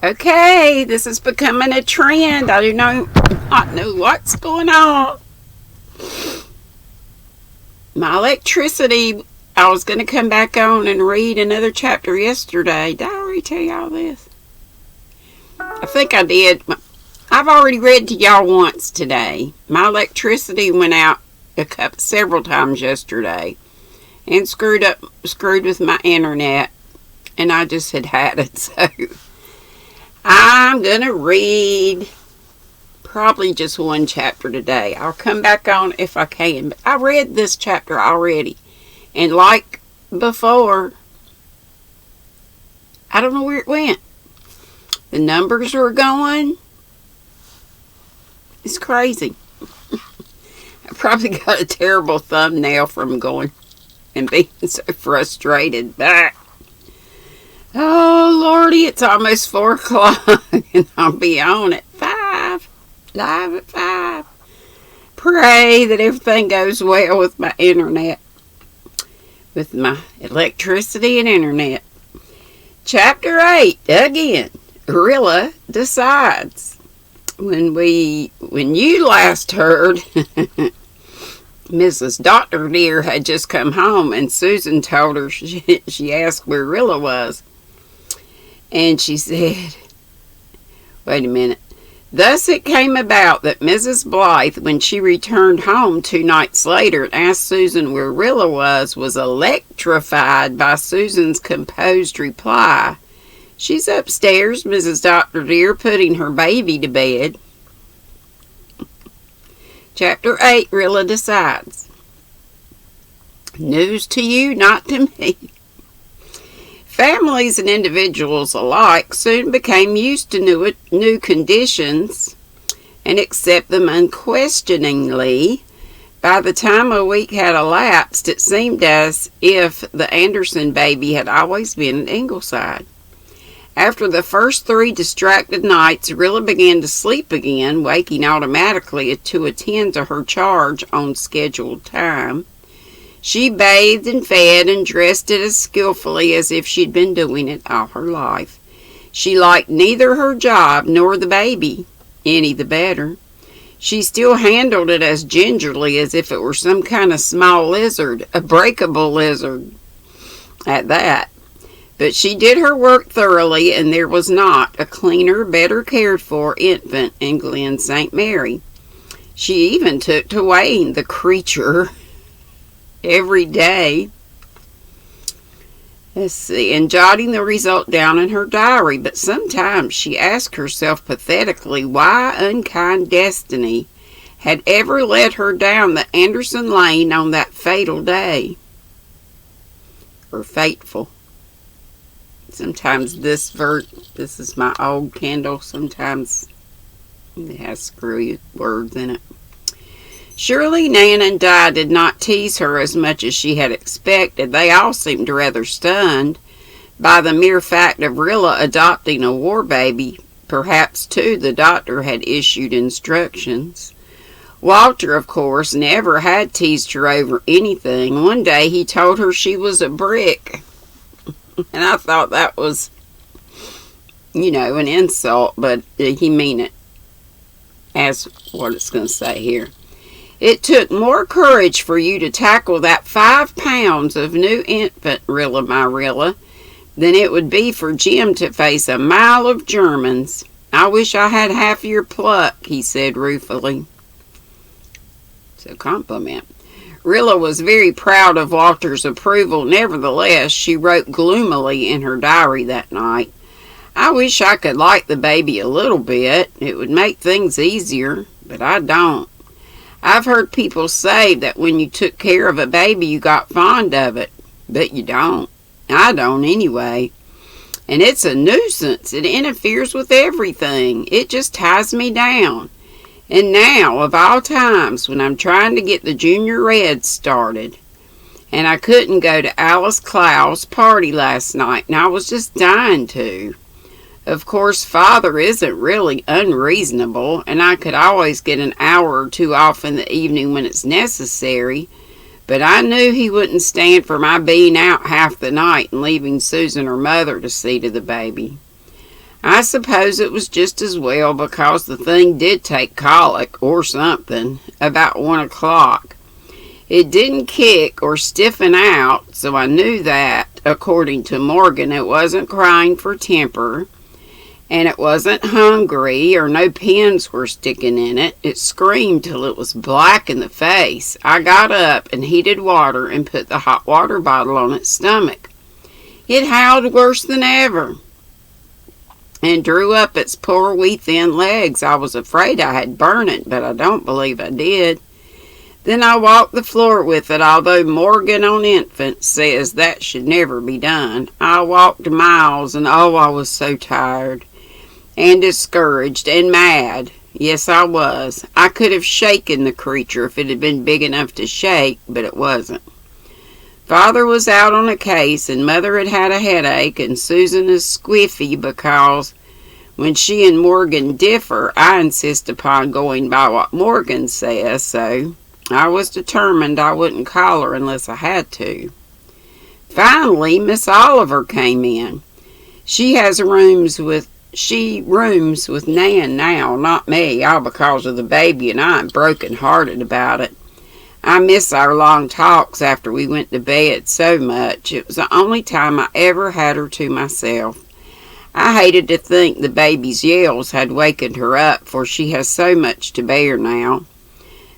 Okay, this is becoming a trend. I do not know what's going on. My electricity, I was going to come back on and read another chapter yesterday. Did I already tell y'all this? I think I did. I've already read to y'all once today. My electricity went out several times yesterday and screwed with my internet, and I just had it. So I'm going to read probably just one chapter today. I'll come back on if I can. But I read this chapter already. And like before, I don't know where it went. The numbers were going. It's crazy. I probably got a terrible thumbnail from going and being so frustrated. But, oh, Lordy, it's almost 4 o'clock and I'll be on at 5. Live at 5. Pray that everything goes well with my internet. With my electricity and internet. Chapter 8, again, Rilla decides. When you last heard, Mrs. Dr. Deer had just come home, and Susan told her, she asked where Rilla was. And she said, wait a minute. Thus it came about that Mrs. Blythe, when she returned home 2 nights later and asked Susan where Rilla was electrified by Susan's composed reply. She's upstairs, Mrs. Dr. Deer, putting her baby to bed. Chapter 8, Rilla decides. News to you, not to me. Families and individuals alike soon became used to new conditions and accept them unquestioningly. By the time a week had elapsed, it seemed as if the Anderson baby had always been at Ingleside. After the first 3 distracted nights, Rilla began to sleep again, waking automatically to attend to her charge on scheduled time. She bathed and fed and dressed it as skillfully as if she'd been doing it all her life. She liked neither her job nor the baby any the better. She still handled it as gingerly as if it were some kind of small lizard, a breakable lizard at that. But she did her work thoroughly, and there was not a cleaner, better cared for infant in Glen St. Mary. She even took to weighing the creature every day. Let's see, and jotting the result down in her diary. But sometimes she asked herself pathetically why unkind destiny had ever led her down the Anderson Lane on that fatal day. Or fateful. Sometimes this is my old candle, sometimes it has screwy words in it. Surely Nan and Di did not tease her as much as she had expected. They all seemed rather stunned by the mere fact of Rilla adopting a war baby. Perhaps, too, the doctor had issued instructions. Walter, of course, never had teased her over anything. One day he told her she was a brick. And I thought that was, an insult, but he meant it as what it's going to say here. It took more courage for you to tackle that 5 pounds of new infant, Rilla, my Rilla, than it would be for Jim to face a mile of Germans. I wish I had half your pluck, he said ruefully. It's a compliment. Rilla was very proud of Walter's approval. Nevertheless, she wrote gloomily in her diary that night, I wish I could like the baby a little bit. It would make things easier, but I don't. I've heard people say that when you took care of a baby, you got fond of it, but you don't. I don't anyway. And it's a nuisance. It interferes with everything. It just ties me down. And now, of all times, when I'm trying to get the Junior Reds started, and I couldn't go to Alice Clow's party last night, and I was just dying to. Of course, Father isn't really unreasonable, and I could always get an hour or 2 off in the evening when it's necessary, But I knew he wouldn't stand for my being out half the night and leaving Susan her mother to see to the baby. I suppose it was just as well, because the thing did take colic, or something, about 1 o'clock. It didn't kick or stiffen out, so I knew that, according to Morgan, it wasn't crying for temper, and it wasn't hungry, or no pins were sticking in it. It screamed till it was black in the face. I got up and heated water and put the hot water bottle on its stomach. It howled worse than ever and drew up its poor wee thin legs. I was afraid I had burned it, but I don't believe I did. Then I walked the floor with it, although Morgan on infants says that should never be done. I walked miles, and oh, I was so tired and discouraged and mad. Yes, I was. I could have shaken the creature if it had been big enough to shake, but it wasn't. Father was out on a case, and Mother had had a headache, and Susan is squiffy because when she and Morgan differ, I insist upon going by what Morgan says, so I was determined I wouldn't call her unless I had to. Finally, Miss Oliver came in. She rooms with Nan now, not me, all because of the baby, and I'm broken-hearted about it. I miss our long talks after we went to bed so much. It was the only time I ever had her to myself. I hated to think the baby's yells had wakened her up, for she has so much to bear now.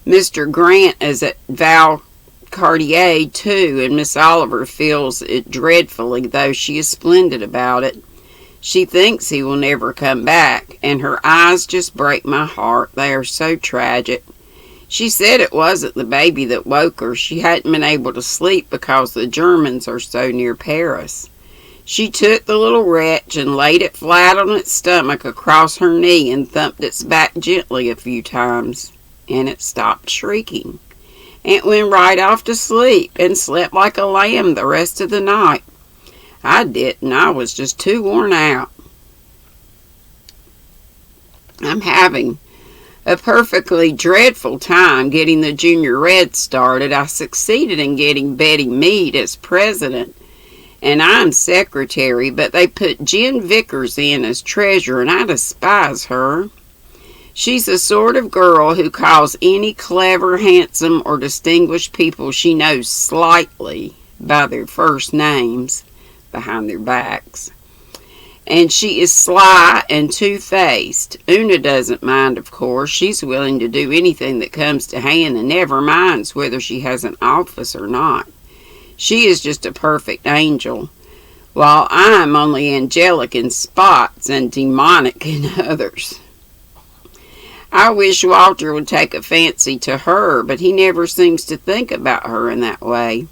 Mr. Grant is at Valcartier, too, and Miss Oliver feels it dreadfully, though she is splendid about it. She thinks he will never come back, and her eyes just break my heart. They are so tragic. She said it wasn't the baby that woke her. She hadn't been able to sleep because the Germans are so near Paris. She took the little wretch and laid it flat on its stomach across her knee and thumped its back gently a few times, and it stopped shrieking. It went right off to sleep and slept like a lamb the rest of the night. I didn't. I was just too worn out. I'm having a perfectly dreadful time getting the Junior Red started. I succeeded in getting Betty Meade as president, and I'm secretary, but they put Jen Vickers in as treasurer, and I despise her. She's the sort of girl who calls any clever, handsome, or distinguished people she knows slightly by their first names behind their backs. And she is sly and two-faced. Una doesn't mind, of course. She's willing to do anything that comes to hand and never minds whether she has an office or not. She is just a perfect angel, while I'm only angelic in spots and demonic in others. I wish Walter would take a fancy to her, but he never seems to think about her in that way.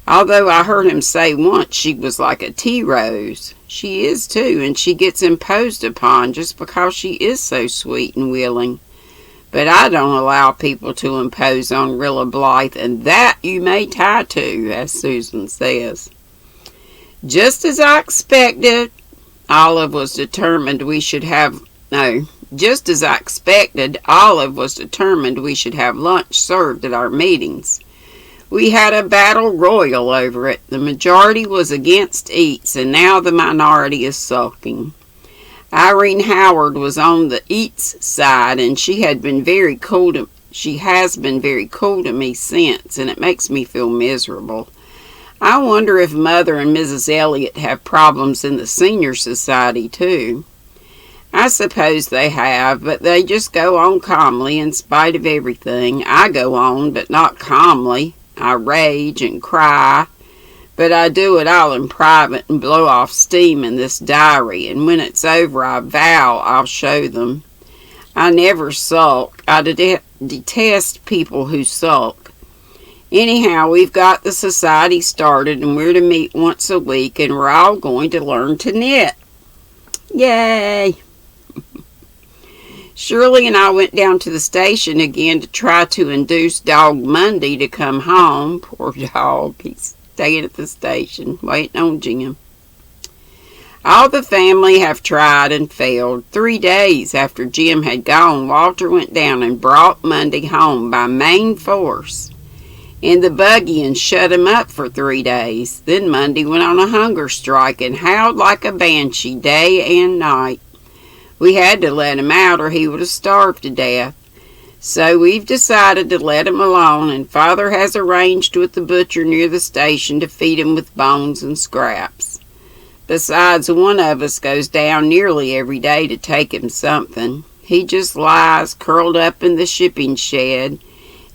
Although I heard him say once she was like a tea rose. She is too, and she gets imposed upon just because she is so sweet and willing. But I don't allow people to impose on Rilla Blythe, and that you may tie to, as Susan says. Just as I expected, Olive was determined we should have lunch served at our meetings. We had a battle royal over it. The majority was against eats, and now the minority is sulking. Irene Howard was on the eats side, and she has been very cool to me since, and it makes me feel miserable. I wonder if Mother and Mrs. Elliot have problems in the senior society too. I suppose they have, but they just go on calmly in spite of everything. I go on, but not calmly. I rage and cry, but I do it all in private and blow off steam in this diary, and when it's over I vow I'll show them. I never sulk. I detest people who sulk. Anyhow, we've got the society started, and we're to meet once a week, and we're all going to learn to knit. Yay! Shirley and I went down to the station again to try to induce Dog Monday to come home. Poor dog, he's staying at the station, waiting on Jim. All the family have tried and failed. 3 days after Jim had gone, Walter went down and brought Monday home by main force. in the buggy and shut him up for 3 days. Then Monday went on a hunger strike and howled like a banshee day and night. We had to let him out or he would have starved to death. So we've decided to let him alone, and Father has arranged with the butcher near the station to feed him with bones and scraps. Besides, one of us goes down nearly every day to take him something. He just lies curled up in the shipping shed,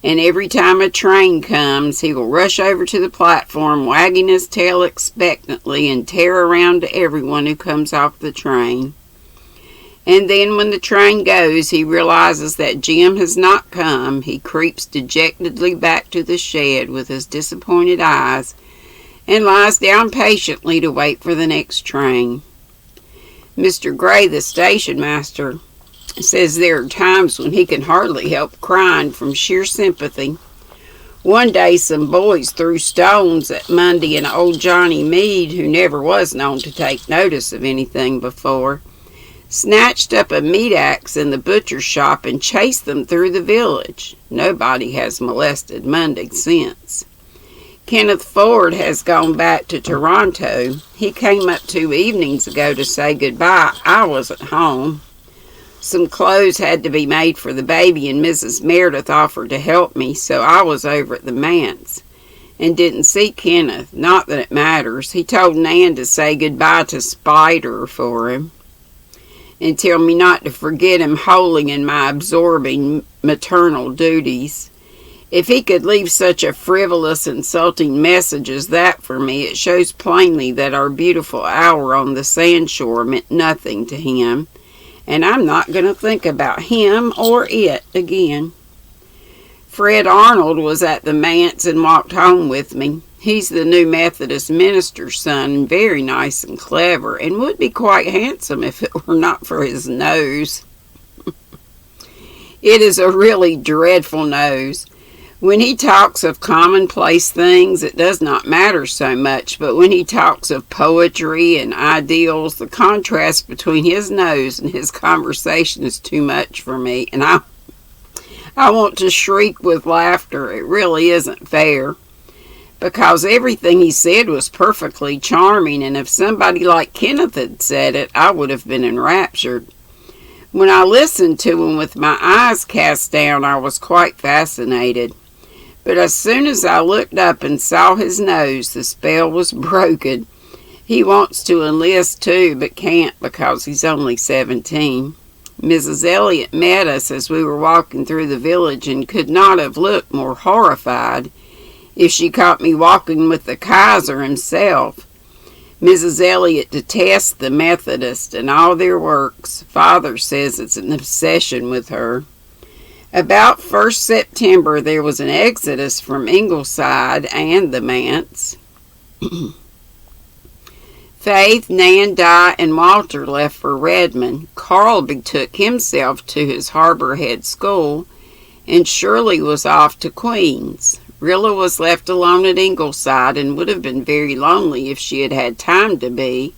and every time a train comes, he will rush over to the platform, wagging his tail expectantly, and tear around to everyone who comes off the train. And then when the train goes, he realizes that Jim has not come. He creeps dejectedly back to the shed with his disappointed eyes and lies down patiently to wait for the next train. Mr. Gray, the station master, says there are times when he can hardly help crying from sheer sympathy. One day some boys threw stones at Monday and old Johnny Meade, who never was known to take notice of anything before, snatched up a meat axe in the butcher's shop and chased them through the village. Nobody has molested Monday since. Kenneth Ford has gone back to Toronto. He came up 2 evenings ago to say goodbye. I wasn't home. Some clothes had to be made for the baby, and Mrs. Meredith offered to help me, so I was over at the manse and didn't see Kenneth. Not that it matters. He told Nan to say goodbye to Spider for him and tell me not to forget him wholly in my absorbing maternal duties. If he could leave such a frivolous, insulting message as that for me, it shows plainly that our beautiful hour on the sandshore meant nothing to him, and I'm not going to think about him or it again. Fred Arnold was at the manse and walked home with me. He's the new Methodist minister's son, and very nice and clever, and would be quite handsome if it were not for his nose. It is a really dreadful nose. When he talks of commonplace things, it does not matter so much, but when he talks of poetry and ideals, the contrast between his nose and his conversation is too much for me, and I want to shriek with laughter. It really isn't fair, because everything he said was perfectly charming, and if somebody like Kenneth had said it, I would have been enraptured. When I listened to him with my eyes cast down, I was quite fascinated. But as soon as I looked up and saw his nose, the spell was broken. He wants to enlist too, but can't because he's only 17. Mrs. Elliott met us as we were walking through the village and could not have looked more horrified if she caught me walking with the Kaiser himself. Mrs. Elliott detests the Methodists and all their works. Father says it's an obsession with her. About 1st September, there was an exodus from Ingleside and the manse. Faith, Nan, Di, and Walter left for Redmond. Carl betook himself to his Harbor Head school, and Shirley was off to Queens. Rilla was left alone at Ingleside and would have been very lonely if she had had time to be.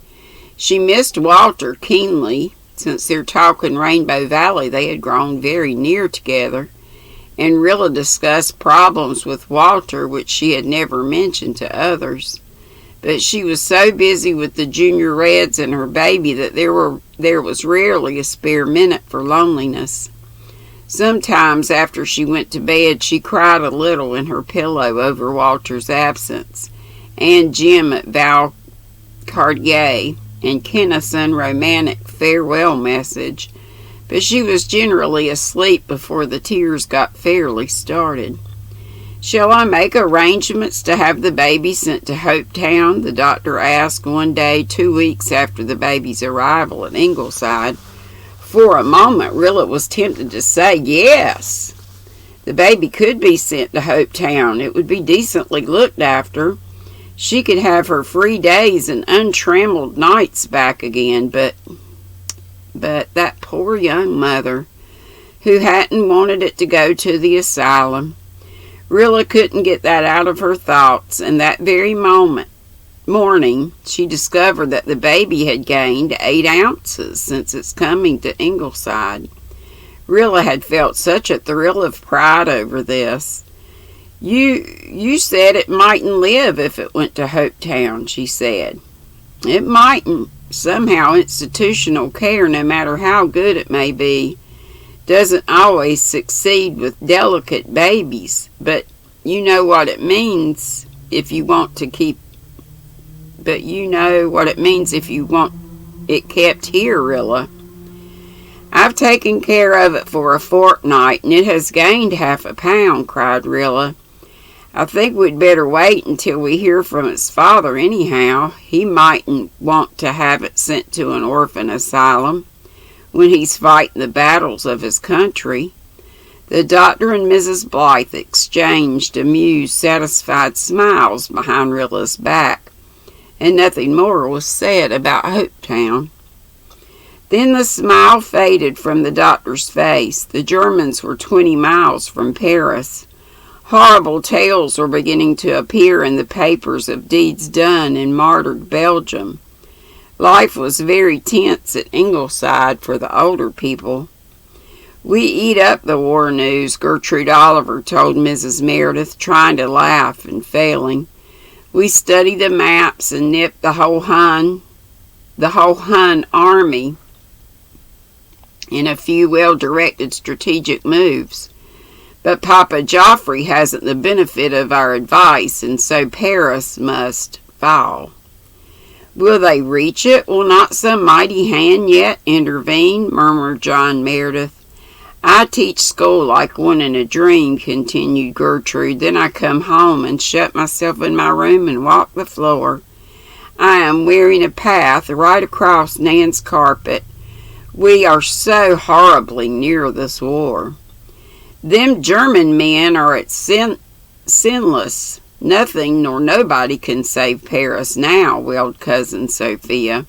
She missed Walter keenly. Since their talk in Rainbow Valley, they had grown very near together, and Rilla discussed problems with Walter which she had never mentioned to others. But she was so busy with the junior Reds and her baby that there was rarely a spare minute for loneliness. Sometimes after she went to bed, she cried a little in her pillow over Walter's absence, and Jim at Valcartier, and Kenneth's unromantic farewell message, but she was generally asleep before the tears got fairly started. "Shall I make arrangements to have the baby sent to Hopetown?" the doctor asked one day 2 weeks after the baby's arrival at Ingleside. For a moment, Rilla was tempted to say yes. The baby could be sent to Hopetown. It would be decently looked after. She could have her free days and untrammeled nights back again, but that poor young mother who hadn't wanted it to go to the asylum. Rilla couldn't get that out of her thoughts, and that very morning she discovered that the baby had gained 8 ounces since its coming to Ingleside. Rilla had felt such a thrill of pride over this. You said it mightn't live if it went to Hopetown, she said. It mightn't. Somehow institutional care, no matter how good it may be, doesn't always succeed with delicate babies. But you know what it means if you want to keep... But you know what it means if you want it kept here, Rilla. I've taken care of it for a fortnight, and it has gained 1/2 pound, cried Rilla. I think we'd better wait until we hear from its father anyhow. He mightn't want to have it sent to an orphan asylum when he's fighting the battles of his country. The doctor and Mrs. Blythe exchanged amused, satisfied smiles behind Rilla's back, and nothing more was said about Hopetown. Then the smile faded from the doctor's face. The Germans were 20 miles from Paris. Horrible tales were beginning to appear in the papers of deeds done in martyred Belgium. Life was very tense at Ingleside for the older people. We eat up the war news, Gertrude Oliver told Mrs. Meredith, trying to laugh and failing. We study the maps and nip the whole Hun army in a few well-directed strategic moves. But Papa Joffrey hasn't the benefit of our advice, and so Paris must fall. Will they reach it? Will not some mighty hand yet intervene? Murmured John Meredith. I teach school like one in a dream, continued Gertrude. Then I come home and shut myself in my room and walk the floor. I am wearing a path right across Nan's carpet. We are so horribly near this war. Them German men are at sinless. Nothing nor nobody can save Paris now, wailed Cousin Sophia.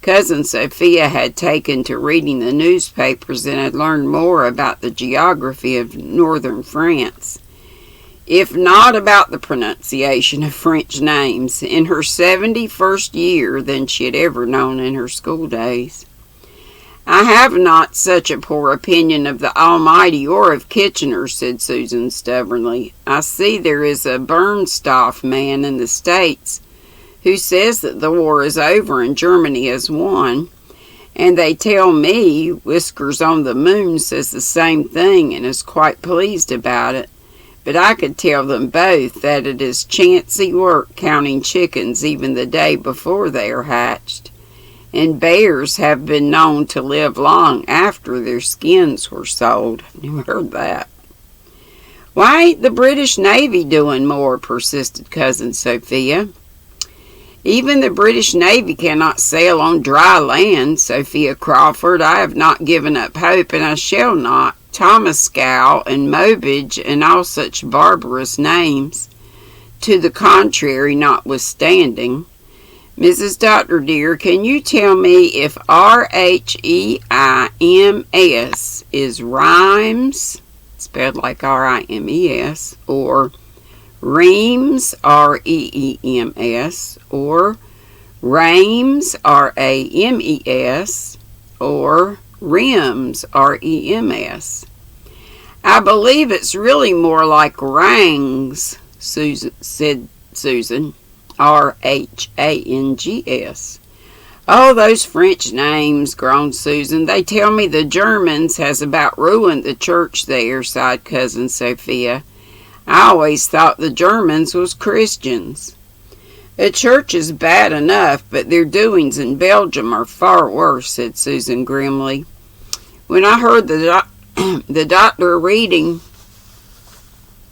Cousin Sophia had taken to reading the newspapers and had learned more about the geography of northern France, if not about the pronunciation of French names, in her 71st year than she had ever known in her school days. I have not such a poor opinion of the Almighty or of Kitchener, said Susan stubbornly. I see there is a Bernstoff man in the States who says that the war is over and Germany has won, and they tell me Whiskers on the Moon says the same thing and is quite pleased about it. But I could tell them both that it is chancy work counting chickens even the day before they are hatched. And bears have been known to live long after their skins were sold. I've never heard that. Why ain't the British Navy doing more? Persisted Cousin Sophia. Even the British Navy cannot sail on dry land, Sophia Crawford. I have not given up hope, and I shall not. Thomascow and Mobage and all such barbarous names, to the contrary notwithstanding. Mrs. Doctor dear, can you tell me if RHEIMS is rhymes, spelled like RIMES, or reams, REEMS, or rames, RAMES, or rims, REMS? I believe it's really more like rangs, said Susan. RHANGS. Oh, those French names, groaned Susan. They tell me the Germans has about ruined the church there, sighed Cousin Sophia. I always thought the Germans was Christians. A church is bad enough, but their doings in Belgium are far worse, said Susan grimly. When I heard the doctor reading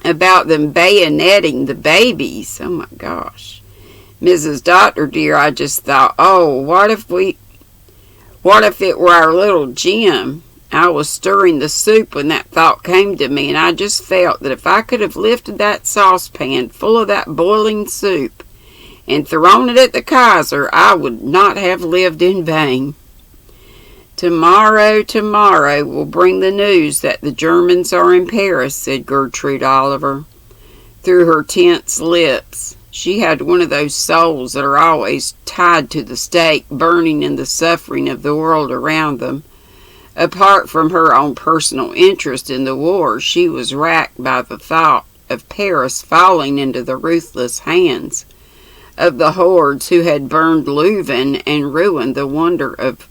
about them bayoneting the babies, oh my gosh. Mrs. Doctor dear, I just thought, oh, what if it were our little Jim? I was stirring the soup when that thought came to me, and I just felt that if I could have lifted that saucepan full of that boiling soup and thrown it at the Kaiser, I would not have lived in vain. Tomorrow will bring the news that the Germans are in Paris, said Gertrude Oliver through her tense lips. She had one of those souls that are always tied to the stake, burning in the suffering of the world around them. Apart from her own personal interest in the war, she was racked by the thought of Paris falling into the ruthless hands of the hordes who had burned Leuven and ruined the wonder of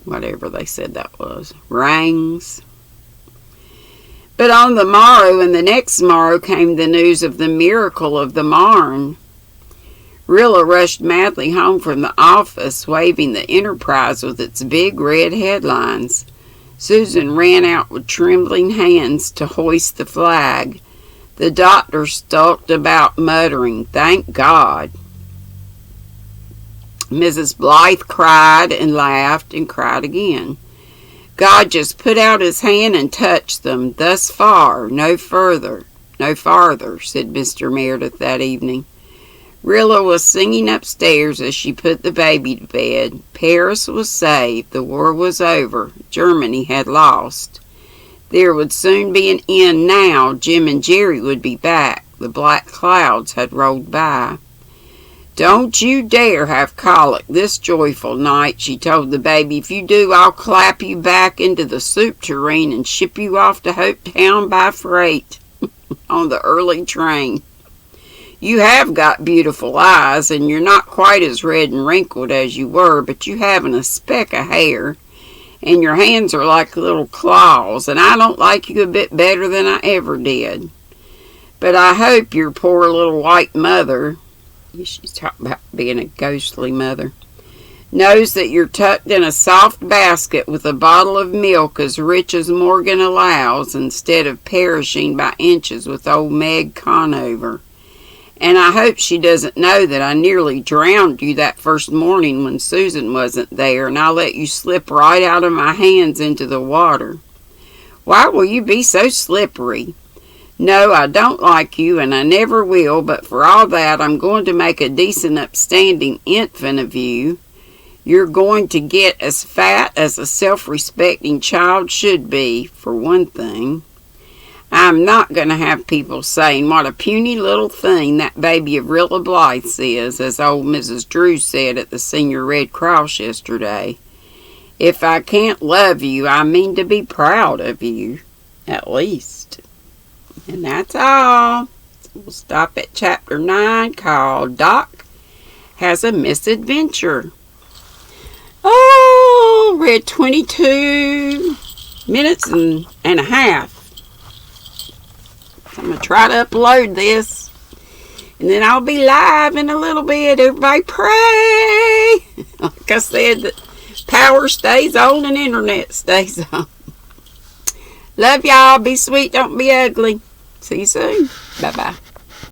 whatever they said that was, Rheims. But on the morrow and the next morrow came the news of the miracle of the Marne. Rilla rushed madly home from the office, waving the Enterprise with its big red headlines. Susan ran out with trembling hands to hoist the flag. The doctor stalked about muttering, "Thank God." Mrs. Blythe cried and laughed and cried again. God just put out his hand and touched them. Thus far, no further, no farther, said Mr. Meredith that evening. Rilla was singing upstairs as she put the baby to bed. Paris was saved. The war was over. Germany had lost. There would soon be an end now. Jim and Jerry would be back. The black clouds had rolled by. Don't you dare have colic this joyful night, she told the baby. If you do, I'll clap you back into the soup tureen and ship you off to Hopetown by freight on the early train. You have got beautiful eyes, and you're not quite as red and wrinkled as you were, but you haven't a speck of hair, and your hands are like little claws, and I don't like you a bit better than I ever did. But I hope your poor little white mother," she's talking about being a ghostly mother, "knows that you're tucked in a soft basket with a bottle of milk as rich as Morgan allows, instead of perishing by inches with old Meg Conover. And I hope she doesn't know that I nearly drowned you that first morning when Susan wasn't there, and I let you slip right out of my hands into the water. Why will you be so slippery? No, I don't like you, and I never will, but for all that, I'm going to make a decent upstanding infant of you. You're going to get as fat as a self-respecting child should be, for one thing. I'm not going to have people saying what a puny little thing that baby of Rilla Blythe's is, as old Mrs. Drew said at the Senior Red Cross yesterday. If I can't love you, I mean to be proud of you, at least." And that's all. We'll stop at chapter 9, called Doc Has a Misadventure. Oh, read 22 minutes and a half. I'm going to try to upload this, and then I'll be live in a little bit. Everybody pray. Like I said, the power stays on and internet stays on. Love y'all. Be sweet. Don't be ugly. See you soon. Bye-bye.